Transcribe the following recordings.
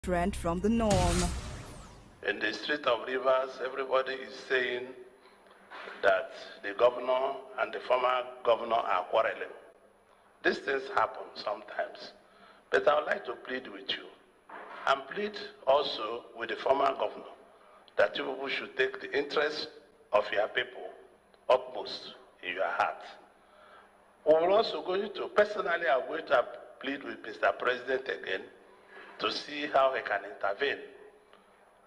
different from the norm. In the State of Rivers, everybody is saying that the governor and the former governor are quarreling. These things happen sometimes, but I would like to plead with you and plead also with the former governor that you people should take the interest of your people upmost in your heart. We will also going to, personally, I'm going to plead with Mr. President again to see how he can intervene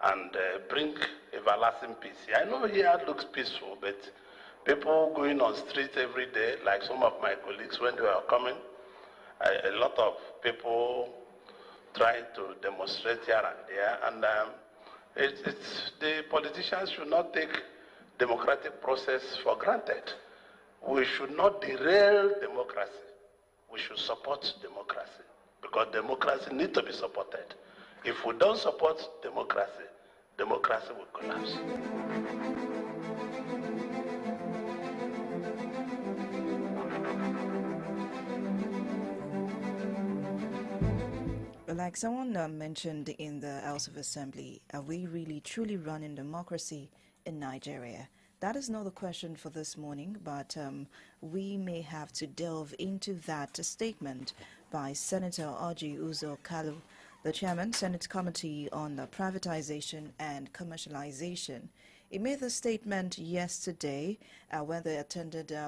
and bring everlasting peace. I know here looks peaceful, but people going on streets every day, like some of my colleagues when they were coming, a lot of people trying to demonstrate here and there, and the politicians should not take democratic process for granted. We should not derail democracy. We should support democracy, because democracy needs to be supported. If we don't support democracy, democracy will collapse. Like someone mentioned in the House of Assembly, are we really truly running democracy in Nigeria? That is not the question for this morning, but we may have to delve into that statement by Senator Orji Uzo Kalu, the chairman, Senate Committee on Privatization and Commercialization. He made the statement yesterday when they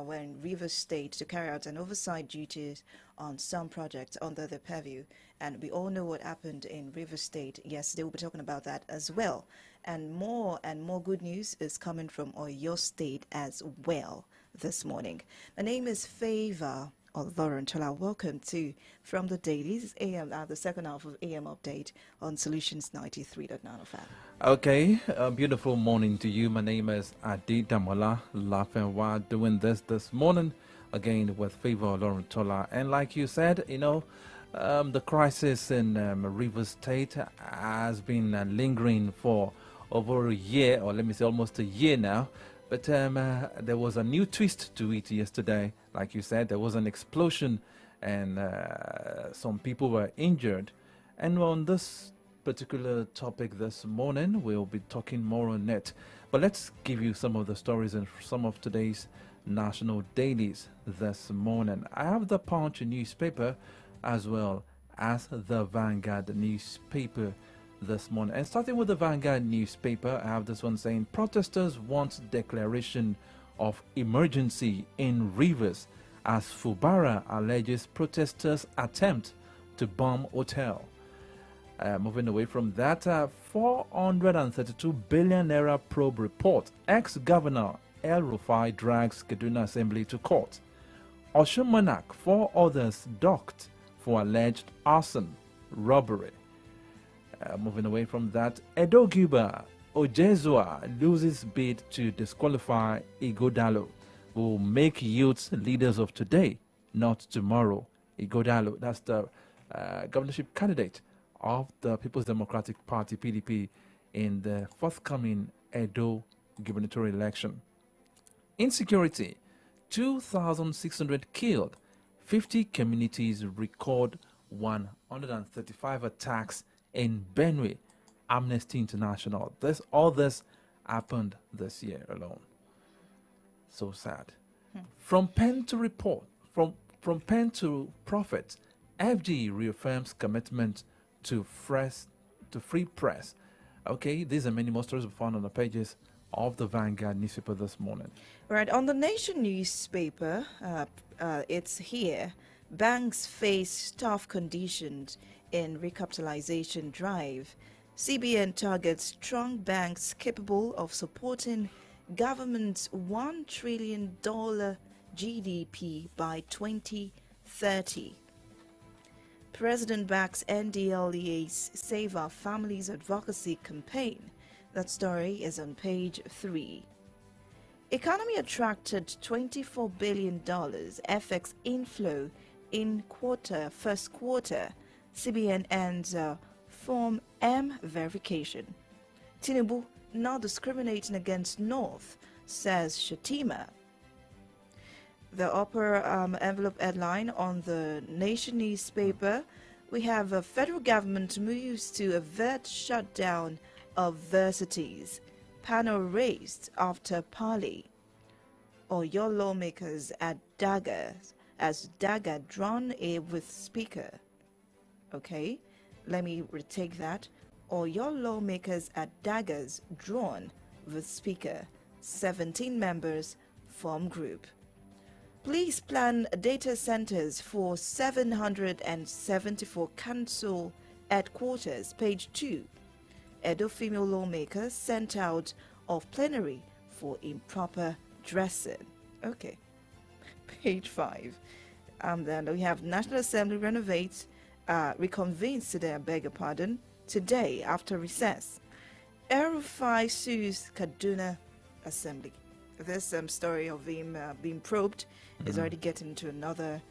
were in Rivers State to carry out an oversight duties on some projects under the purview. And we all know what happened in Rivers State yesterday. We'll be talking about that as well. And more good news is coming from Oyo State as well this morning. My name is FAVOUR. Lauren Tola, welcome to From the Dailies AM, the second half of AM Update on Solutions 93.9 FM. Okay, a beautiful morning to you. My name is Adi Damola LAFENWA, doing this morning again with FAVOUR Lauren Tola. And like you said, the crisis in Rivers State has been lingering for over a year, or let me say almost a year now. But there was a new twist to it yesterday. Like you said, there was an explosion and some people were injured. And on this particular topic this morning, we'll be talking more on it. But let's give you some of the stories and some of today's national dailies this morning. I have the Punch newspaper as well as the Vanguard newspaper this morning. And starting with the Vanguard newspaper, I have this one saying protesters want declaration of emergency in Rivers as Fubara alleges protesters attempt to bomb hotel. Moving away from that, 432 billion naira probe report. Ex-governor El Rufai drags Kaduna Assembly to court. Osun Monarch, 4 others docked for alleged arson, robbery. Moving away from that, Edo Guba Ojezua loses bid to disqualify Igodalo, will make youths leaders of today, not tomorrow. Igodalo, that's the governorship candidate of the People's Democratic Party, PDP, in the forthcoming Edo gubernatorial election. Insecurity, 2,600 killed, 50 communities record 135 attacks in Benue. Amnesty International. All this happened this year alone. So sad. From pen to report, from pen to profit, FG reaffirms commitment to free press. Okay, these and many more stories we found on the pages of the Vanguard newspaper this morning. Right, on the Nation newspaper, it's here. Banks face tough conditions in recapitalization drive. CBN targets strong banks capable of supporting government's $1 trillion GDP by 2030. President backs NDLEA's Save Our Families advocacy campaign. That story is on page 3. Economy attracted $24 billion FX inflow in first quarter. CBN ends Form M verification. Tinubu not discriminating against North, says Shatima. The upper envelope headline on the Nation newspaper We have a federal government moves to avert shutdown of universities. Panel raised after parley. Or your lawmakers at daggers as dagger drawn with speaker. Okay, let me retake that. Or your lawmakers at daggers drawn with speaker. 17 members form group. Please plan data centers for 774 council headquarters. Page 2. Edo female lawmaker sent out of plenary for improper dressing. Okay. Page 5. Then we have National Assembly reconvenes today, I beg your pardon, today after recess. El-Rufai sues Kaduna Assembly. This story of him being probed is already getting to another,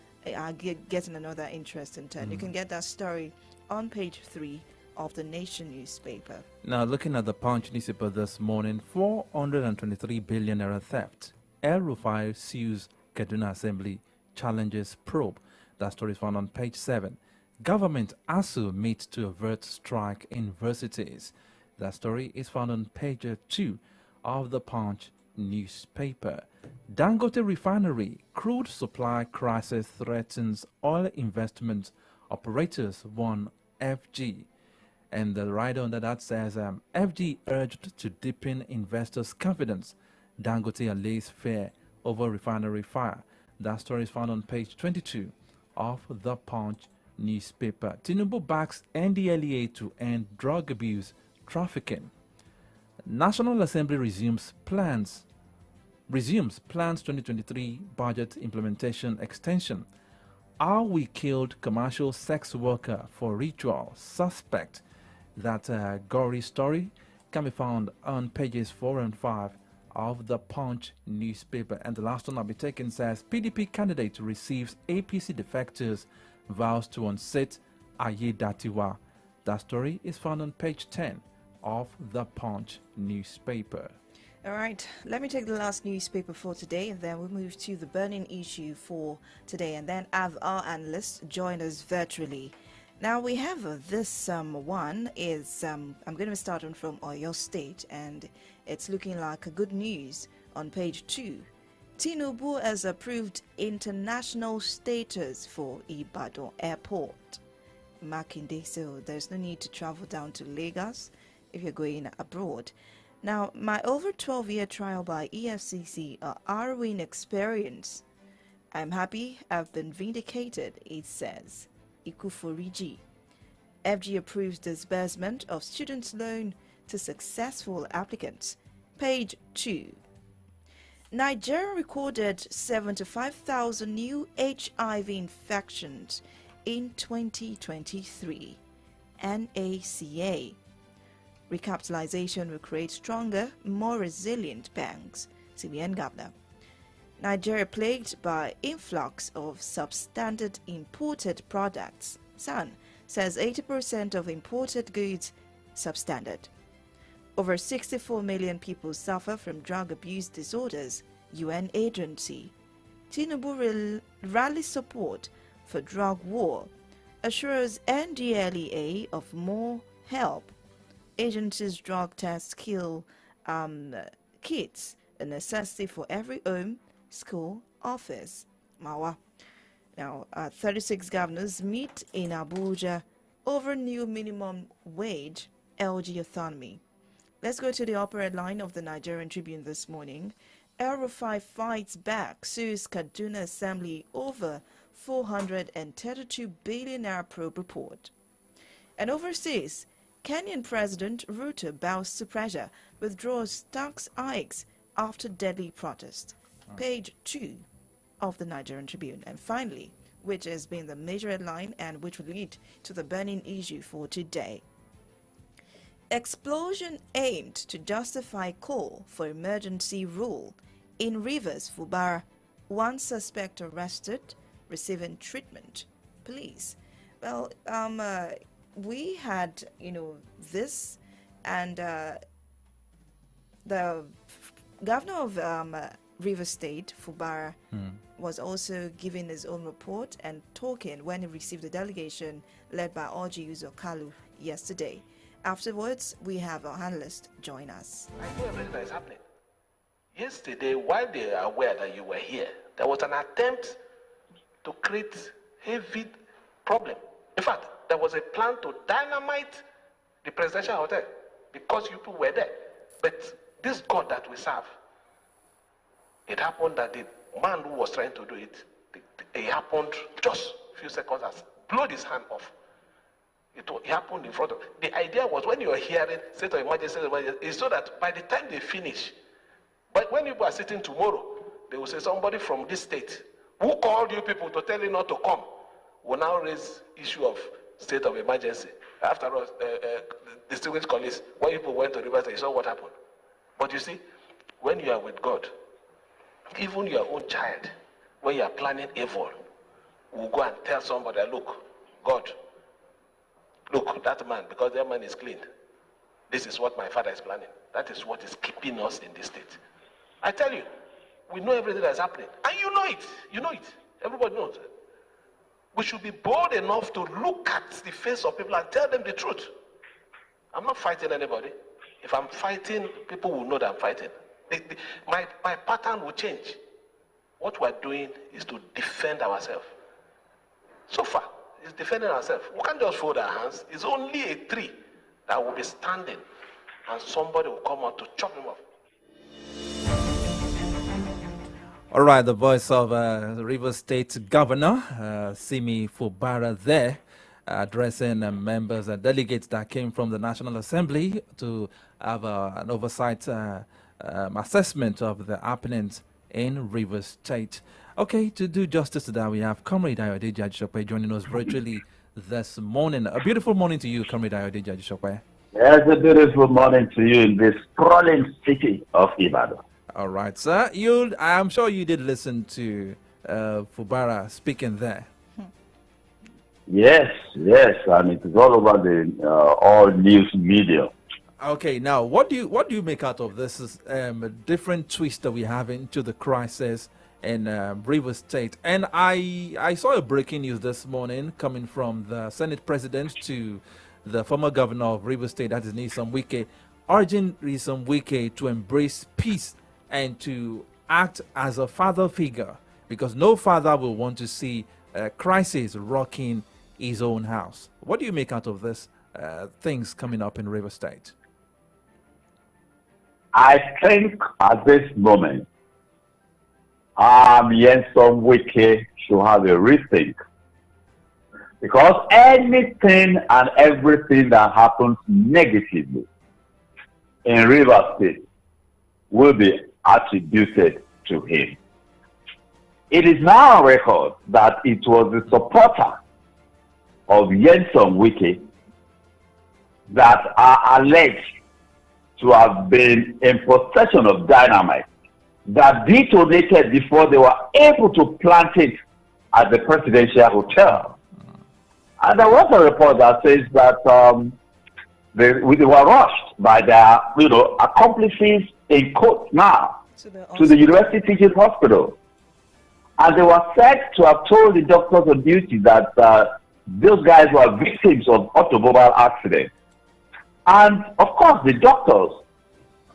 getting another interesting turn. You can get that story on page 3 of the Nation newspaper. Now, looking at the Punch newspaper this morning, 423 billion naira theft. El-Rufai sues Kaduna Assembly, challenges probe. That story is found on page 7. Government ASU meets to avert strike in universities. That story is found on page 2 of the Punch newspaper. Dangote refinery, crude supply crisis threatens oil investment. Operators warn FG. And the right under that says FG urged to deepen investors' confidence. Dangote allays fear over refinery fire. That story is found on page 22 of the Punch newspaper. Tinubu backs NDLEA to end drug abuse trafficking. National Assembly resumes plans 2023 budget implementation extension. How we killed commercial sex worker for ritual. Suspect. That gory story can be found on pages 4 and 5 of the Punch newspaper. And the last one I'll be taking says PDP candidate receives APC defectors, vows to unseat Ayedatiwa. That story is found on page 10 of the Punch newspaper. All right, let me take the last newspaper for today, and then we'll move to the burning issue for today, and then have our analysts join us virtually. Now we have this one is I'm going to start on from Oyo State, and it's looking like a good news on page 2. Tinubu has approved international status for Ibadan Airport. Makinde, so there's no need to travel down to Lagos if you're going abroad. Now, my over 12-year trial by EFCC a harrowing experience. I'm happy I've been vindicated, it says. Ikuforiji. FG approves disbursement of student loan to successful applicants. Page 2. Nigeria recorded 75,000 new HIV infections in 2023. NACA. Recapitalization will create stronger, more resilient banks. CBN Governor. Nigeria plagued by influx of substandard imported products. SAN says 80% of imported goods substandard. Over 64 million people suffer from drug abuse disorders. UN agency. Tinubu rally support for drug war. Assures NDLEA of more help. Agency's drug test kill kits, a necessity for every home, school, office. Mawa. Now, 36 governors meet in Abuja over new minimum wage, LG autonomy. Let's go to the upper line of the Nigerian Tribune this morning. El-Rufai fights back, sues Kaduna Assembly over 432 billion naira probe report. And overseas, Kenyan President Ruto bows to pressure, withdraws tax hikes after deadly protest. Page 2 of the Nigerian Tribune. And finally, which has been the major headline and which will lead to the burning issue for today. Explosion aimed to justify call for emergency rule. In Rivers, Fubara, one suspect arrested, receiving treatment. Police. Well, we had, this, and the governor of River State, Fubara, was also giving his own report and talking when he received the delegation led by Orji Uzo Kalu yesterday. Afterwards, we have our analyst join us. I know everything that is happening. Yesterday, while they are aware that you were here, there was an attempt to create heavy problem. In fact, there was a plan to dynamite the presidential hotel because you people were there. But this God that we serve, it happened that the man who was trying to do it, it happened just a few seconds as blew his hand off. It happened in front of. The idea was when you are hearing state of emergency, is so that by the time they finish, but when people are sitting tomorrow, they will say somebody from this state who called you people to tell you not to come will now raise issue of state of emergency. After all, distinguished colleagues, when people went to Rivers, they saw what happened. But you see, when you are with God, even your own child, when you are planning evil, will go and tell somebody, look, God, look, that man, because that man is clean. This is what my father is planning. That is what is keeping us in this state. I tell you, we know everything that is happening. And you know it. You know it. Everybody knows it. We should be bold enough to look at the face of people and tell them the truth. I'm not fighting anybody. If I'm fighting, people will know that I'm fighting. My pattern will change. What we're doing is to defend ourselves. So far, it's defending ourselves. We can't just fold our hands. It's only a tree that will be standing and somebody will come out to chop him off. All right, the voice of Rivers State Governor Simi Fubara there, addressing members and delegates that came from the National Assembly to have an oversight assessment of the happenings in Rivers State. Okay, to do justice to that, we have Comrade Ayode Ajisokwe joining us virtually this morning. A beautiful morning to you, Comrade Ayode Ajisokwe. Yes, a beautiful morning to you in this sprawling city of Ibadan. All right, sir. I'm sure you did listen to Fubara speaking there. Yes, and it is all over the all news media. Okay, now what do you make out of this? Is a different twist that we have into the crisis in Rivers State, and I saw a breaking news this morning coming from the Senate President to the former governor of Rivers State, that is Nyesom Wike, urging Nyesom Wike to embrace peace and to act as a father figure, because no father will want to see a crisis rocking his own house. What do you make out of this things coming up in River State? I think at this moment, Nyesom Wike should have a rethink, because anything and everything that happens negatively in River State will be attributed to him. It is now a record that it was the supporter of Nyesom Wike that are alleged to have been in possession of dynamite that detonated before they were able to plant it at the presidential hotel. And there was a report that says that they were rushed by their accomplices in court now to the University Teachers Hospital. And they were said to have told the doctors on duty that those guys were victims of automobile accidents. And of course, the doctors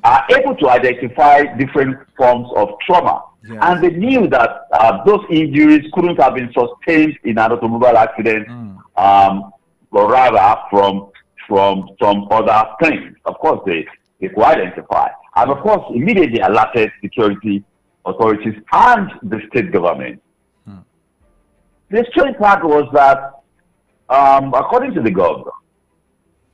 are able to identify different forms of trauma. Yes. And they knew that those injuries couldn't have been sustained in an automobile accident, but rather from some other things. Of course, they could identify. And of course, immediately alerted security authorities and the state government. The strange part was that, according to the governor,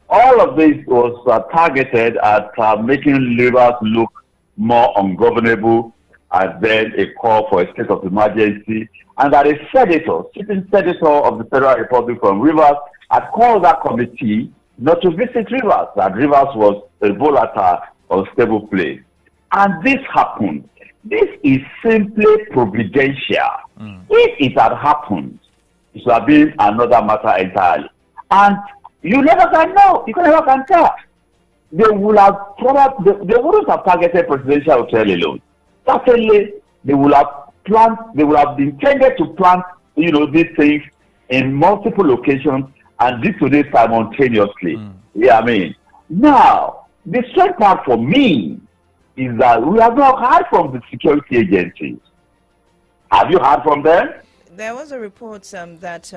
all of this was targeted at making rivers look more ungovernable, and then a call for a state of emergency, and that a senator, sitting senator of the Federal Republic from Rivers, had called that committee not to visit Rivers, that Rivers was a volatile, unstable place. And this happened. This is simply providential. If it had happened, it would have been another matter entirely. And you never can know. You never can tell. They would have they wouldn't have targeted presidential hotel alone. Certainly, they will have intended to plant, these things in multiple locations and this today simultaneously. Yeah, I mean, now the strange part for me is that we have not heard from the security agencies. Have you heard from them? There was a report that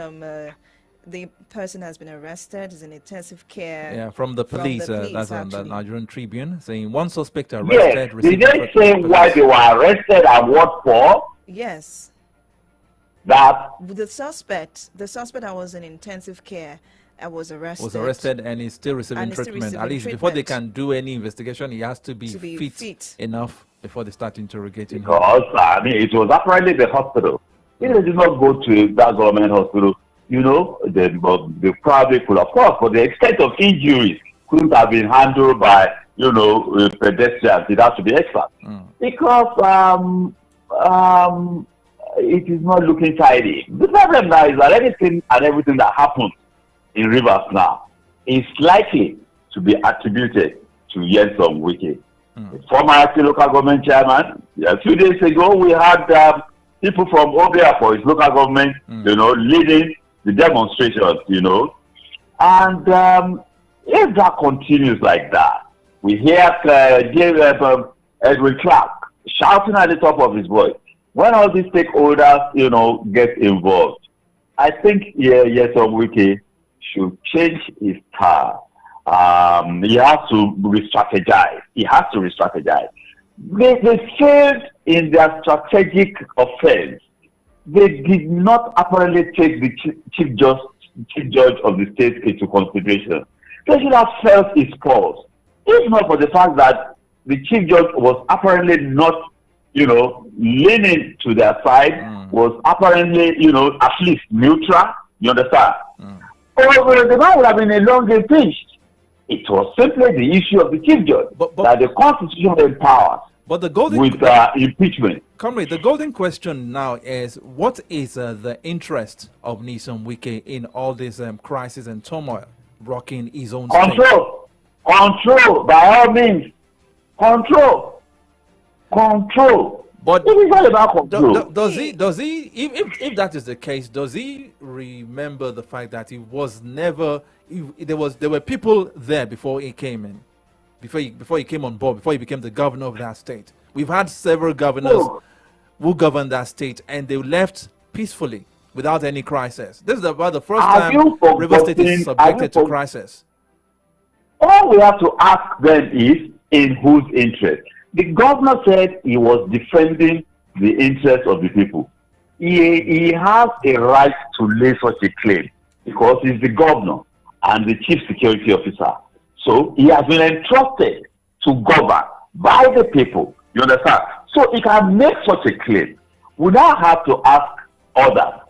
the person has been arrested, is in intensive care. Yeah, from the police. That's on the Nigerian Tribune, saying one suspect Yes, arrested. did they say why they were arrested and what for? Yes. That the suspect that was in intensive care was arrested. And is still receiving treatment. At least before they can do any investigation, he has to be fit enough before they start interrogating him. Because, I mean, it was apparently the hospital. If they did not go to that government hospital, they probably could, of course, but the extent of injuries couldn't have been handled by, pedestrians. It has to be expert. Because it is not looking tidy. The problem now is that anything and everything that happens in Rivers now is likely to be attributed to Nyesom Wike. The former acting local government chairman. A few days ago, we had people from Obia for his local government, leading the demonstrations, And if that continues like that, we hear Edwin Clark shouting at the top of his voice. When all these stakeholders, get involved, I think Nyesom Wike should change his style. He has to re-strategize. They failed in their strategic offense. They did not apparently take the chief judge of the state into consideration. They should have felt his pulse. If not for the fact that the chief judge was apparently not, leaning to their side, was apparently, at least neutral. You understand? Or the man would have been a long impeached. It was simply the issue of the chief judge that the Constitution empowers. But the golden with impeachment. Comrade, the golden question now is: what is the interest of Nyesom Wike in all this crisis and turmoil, rocking his own state? Control, by all means, control. But it is all about control. Does he? If that is the case, does he remember the fact that he was never? There were people there before he came in. Before he came on board, before he became the governor of that state. We've had several governors who governed that state, and they left peacefully without any crisis. This is about the first time River State is subjected to crisis. All we have to ask then is, in whose interest? The governor said he was defending the interest of the people. He has a right to lay such a claim because he's the governor and the chief security officer. So he has been entrusted to govern by the people. You understand? So he can make such a claim. We now have to ask others,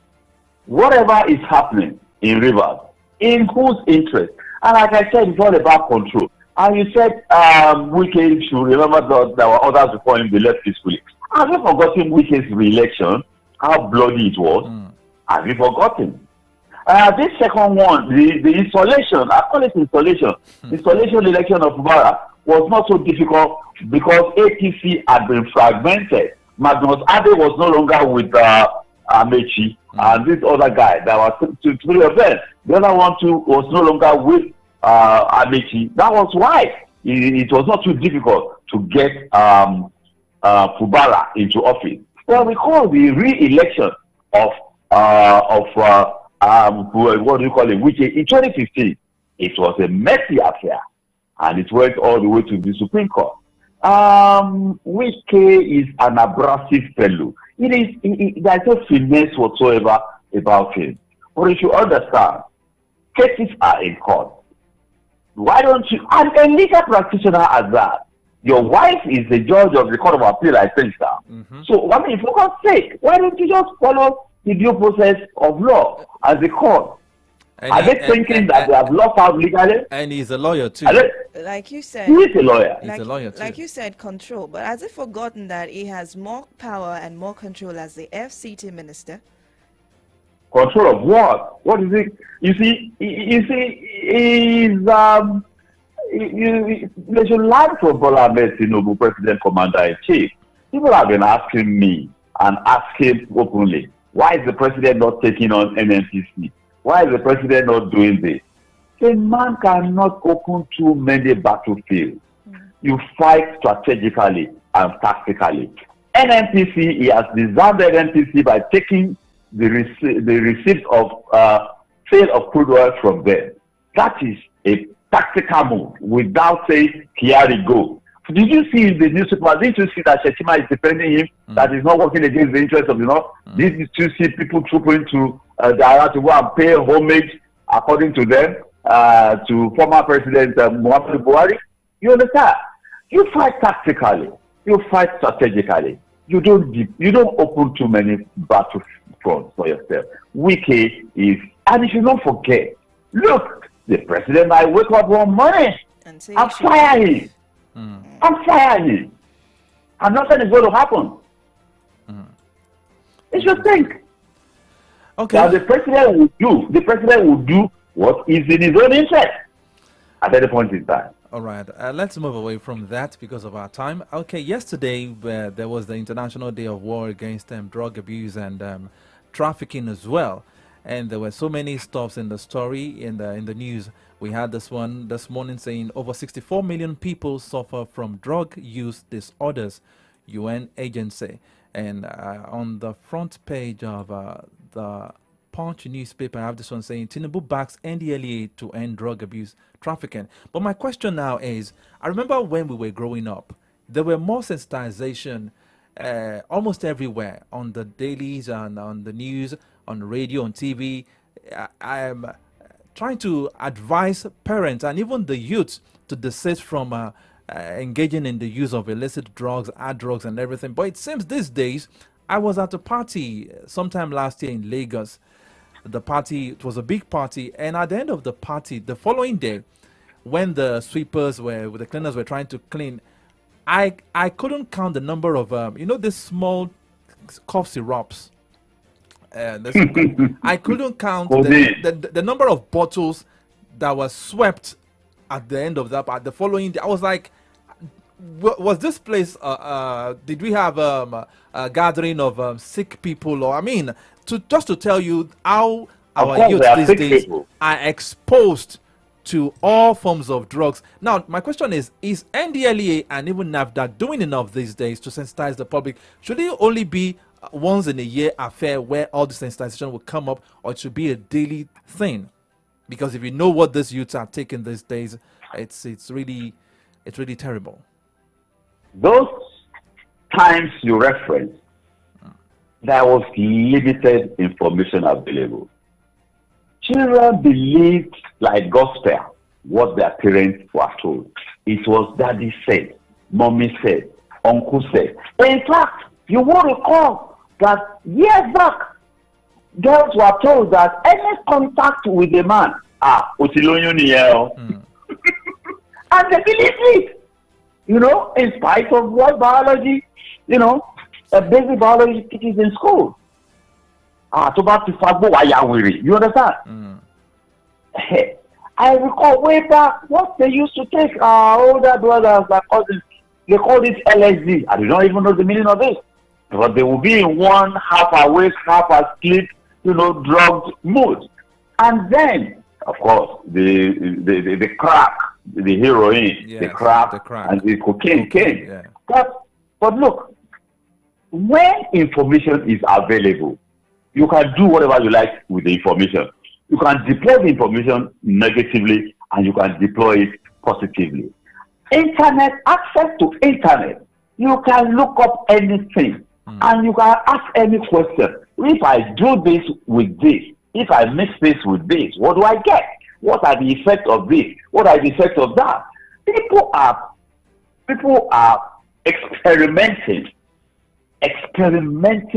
whatever is happening in Rivers, in whose interest? And like I said, it's all about control. And you said Wike should remember that there were others before him, they left peacefully. Have you forgotten Wike's re-election, how bloody it was? Have you forgotten? This second one, the installation, I call it installation. Installation election of Fubara was not so difficult because APC had been fragmented. Magnus Ade was no longer with Amechi and this other guy. There were three of them. The other one too was no longer with Amechi. That was why it was not too difficult to get Fubara into office. Well, we call the re-election of what do you call it, which in 2015, it was a messy affair, and it went all the way to the Supreme Court. Wike is an abrasive fellow. There's no finesse whatsoever about him. But you should understand, cases are in court. Why don't you, and a legal practitioner as that, your wife is the judge of the Court of Appeal, I think, sir. So, I mean, for God's sake, why don't you just follow the due process of law as the court? Are they thinking that they have lost out legally? And he's a lawyer too. Like you said, he is a lawyer. He's a lawyer too. Like you said, control. But has he forgotten that he has more power and more control as the FCT minister? Control of what? What is it? You see, they should learn from Bola Ahmed Tinubu, President Commander in Chief. People have been asking me and asking openly, why is the president not taking on NNPC? Why is the president not doing this? A man cannot open too many battlefields. You fight strategically and tactically. NNPC, he has designed the NNPC by taking the receipt of sale of crude oil from them. That is a tactical move without saying, here we go. Did you see in the newspaper? Did you see that Shetima is defending him, that is not working against the interests of the North? Did you see people trooping to Dara to go and pay homage, according to them, to former President Muhammadu Buhari? You understand? You fight tactically. You fight strategically. You don't open too many battlefronts for yourself. Wike is, and you should not forget, look, the president might wake up one morning and fire him. And fire him. And nothing is going to happen. You should think. Okay. That the president will do what is in his own interest at any point in time. All right, let's move away from that because of our time. Okay, yesterday there was the International Day of War against drug abuse and trafficking as well. And there were so many stops in the story, in the news. We had this one this morning saying over 64 million people suffer from drug use disorders, UN agency. And on the front page of the Punch newspaper, I have this one saying Tinubu backs NDLEA to end drug abuse trafficking. But my question now is, I remember when we were growing up, there were more sensitization almost everywhere, on the dailies and on the news, on radio, on TV. I am trying to advise parents and even the youth to desist from engaging in the use of illicit drugs, hard drugs and everything. But it seems these days, I was at a party sometime last year in Lagos. The party, it was a big party, and at the end of the party, the following day, when the the cleaners were trying to clean, I couldn't count the number of these small cough syrups. I couldn't count the number of bottles that were swept at the end of that. At the following day, I was like, was this place? Did we have a gathering of sick people? Or just to tell you how our youth these days are exposed to all forms of drugs. Now, my question is NDLEA and even NAFDAC doing enough these days to sensitize the public? Should it only be once in a year affair where all the sensitization will come up, or it should be a daily thing? Because if you know what these youths are taking these days, it's really terrible. Those times you reference, there was limited information available. Children believed like gospel what their parents were told. It was daddy said, mommy said, uncle said. In fact, you will recall that years back, girls were told that any contact with a man, and they believed it. In spite of what biology, basic biology teaches in school. You understand? I recall way back what they used to take our older brothers, like cousins. They call it LSD. I do not even know the meaning of it. But they will be in one half awake, half asleep, drugged mood. And then, of course, the crack, the heroin, yes, the crack, and the cocaine came. Yeah. But look, when information is available, you can do whatever you like with the information. You can deploy the information negatively and you can deploy it positively. Internet, access to internet, you can look up anything and you can ask any question. If I do this with this, if I mix this with this, what do I get? What are the effects of this? What are the effects of that? People are experimenting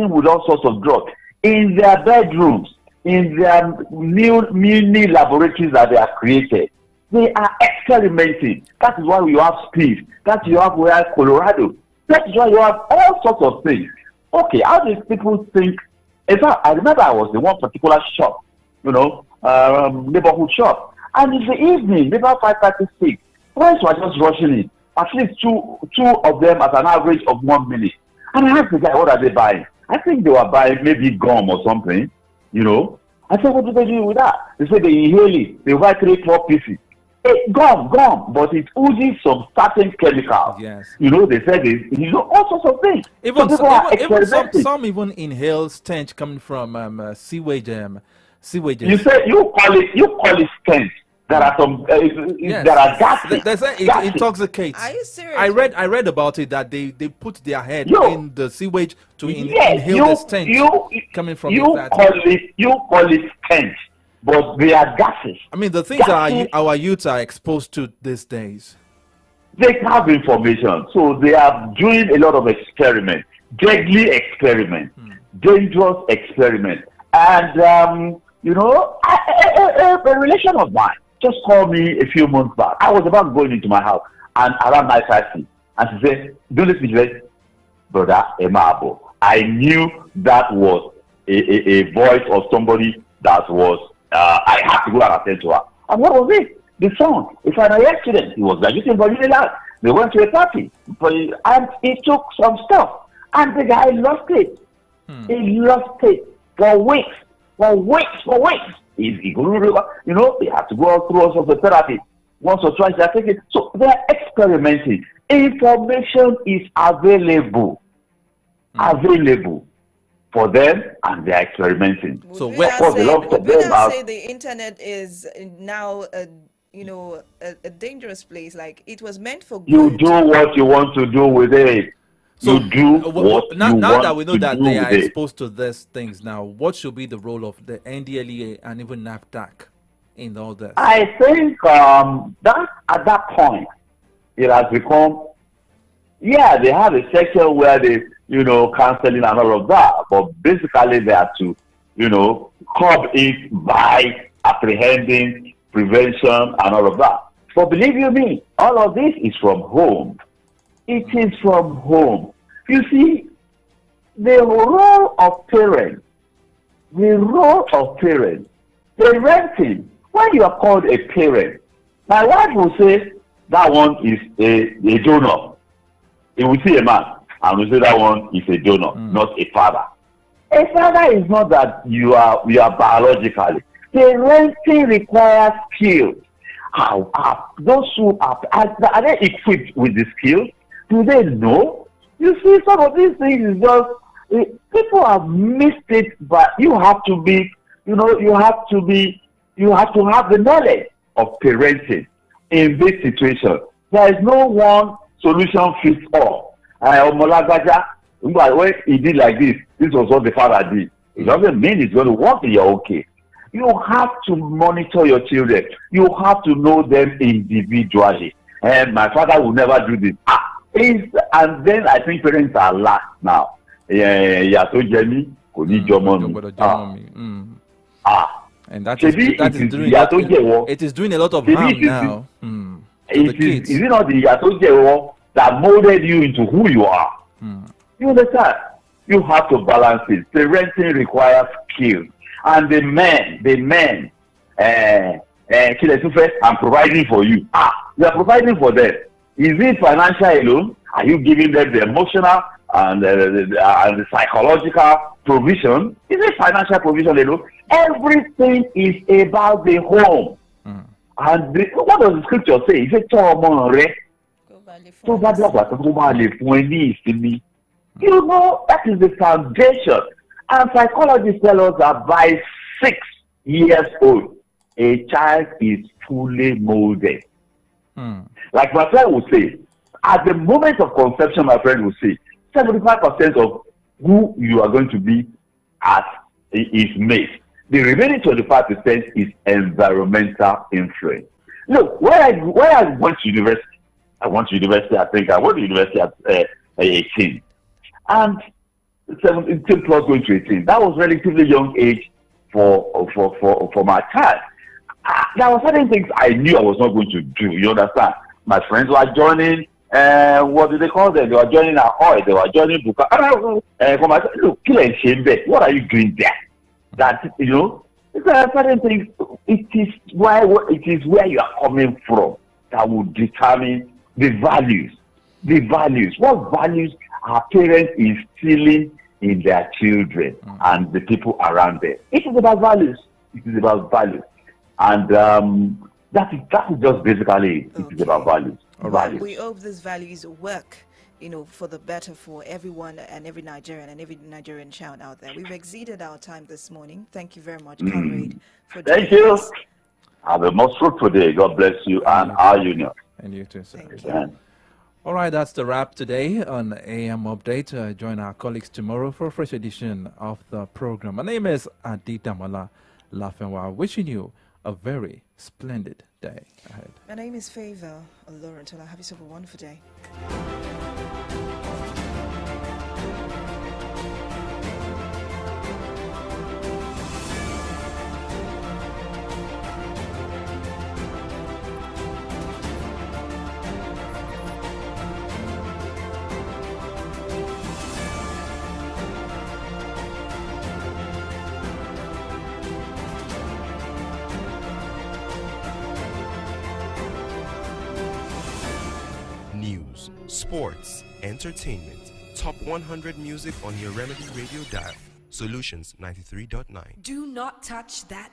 with all sorts of drugs in their bedrooms, in their new mini laboratories that they have created. They are experimenting. That is why you have speed. That is why we have Colorado. That is why you have all sorts of things. Okay, how do people think? In fact, I remember I was in one particular shop, neighborhood shop, and in the evening, about 5:36, friends were just rushing in. At least two of them at an average of 1 minute. And I asked the guy, what are they buying? I think they were buying maybe gum or something, you know. I said, what do they do with that? They said they inhale it. They buy 3-4 pieces. Hey, gum, but it oozes some certain chemicals. Yes. You know, they said, all sorts of things. Even, So some even inhale stench coming from sewage. Sewages. You say you call it stench. There are some yes. there are gases. They say it intoxicates. Are you serious? I read about it that they put their head in the sewage to inhale the stench coming from you call it stench, but they are gases. I mean, the things that our youths are exposed to these days. They have information, so they are doing a lot of experiments, deadly experiments, dangerous experiments, and you know, a relation of mine just called me a few months back. I was about going into my house and around 9:30, and she said, "Don't listen to me, brother Emabo." I knew that was a voice of somebody that was. I had to go and attend to her. And what was it? The son, a final accident. He was graduating from Unilag. They went to a party, and he took some stuff, and the guy lost it. He lost it for weeks. He couldn't, you know, they have to go through all sorts of therapy. Once or twice they are taking. So they are experimenting. Information is available for them, and they are experimenting. So would you not say the internet is now a dangerous place? Like it was meant for good. You do what you want to do with it. So you do now that we know that they are exposed to these things now, what should be the role of the NDLEA and even NAFDAC in all this? I think that at that point it has become, they have a section where they, counseling and all of that, but basically they have to, curb it by apprehending, prevention and all of that. But believe you me, all of this is from home. It is from home. You see, the role of parents, parenting, when you are called a parent, my wife will say that one is a donor. He will see a man and will say that one is a donor, not a father. A father is not that you are biologically. Parenting requires skills. Those who are they equipped with the skills? Do they know? You see, some of these things is just people have missed it, but you have to be, you have to have the knowledge of parenting in this situation. There is no one solution fits all. When he did like this was what the father did. It doesn't mean it's going to work in your own case. You have to monitor your children. You have to know them individually. And my father will never do this. And then I think parents are last now. And that is doing a lot of harm now. Is it not the Yatojewo that molded you into who you are? You understand? You have to balance it. Parenting requires skills. And the men, I'm providing for you. You are providing for them. Is it financial alone? Are you giving them the emotional and the psychological provision? Is it financial provision alone? Everything is about the home. And what does the scripture say? It says, that is the foundation. And psychologists tell us that by 6 years old, a child is fully molded. Like my friend would say, at the moment of conception, my friend would say, 75% of who you are going to be is made. The remaining 25% is environmental influence. Look, when I went to university, I went to university at 18. And 17 plus going to 18. That was relatively young age for my child. There were certain things I knew I was not going to do. You understand? My friends were joining. What do they call them? They were joining Ahoy. They were joining Buka. For myself, look, kill and shame there. What are you doing there? That there are certain things. It is where you are coming from that will determine the values. The values. What values our parents instilling in their children and the people around them. It is about values. It is about values. And that is just basically it. It is about values. Values. We hope these values work, for the better for everyone and every Nigerian and every Nigerian child out there. We've exceeded our time this morning. Thank you very much, Comrade, for joining Thank you. us. Have a most fruitful day. God bless you and our union. And you too, sir. Thank you. All right, that's the wrap today on AM Update. Join our colleagues tomorrow for a fresh edition of the program. My name is Aditamola LAFENWA, wishing you a very splendid day ahead. My name is FAVOUR. Until I have yourself a wonderful day. News, sports, entertainment, top 100 music on your Remedy Radio dial. Solutions 93.9. Do not touch that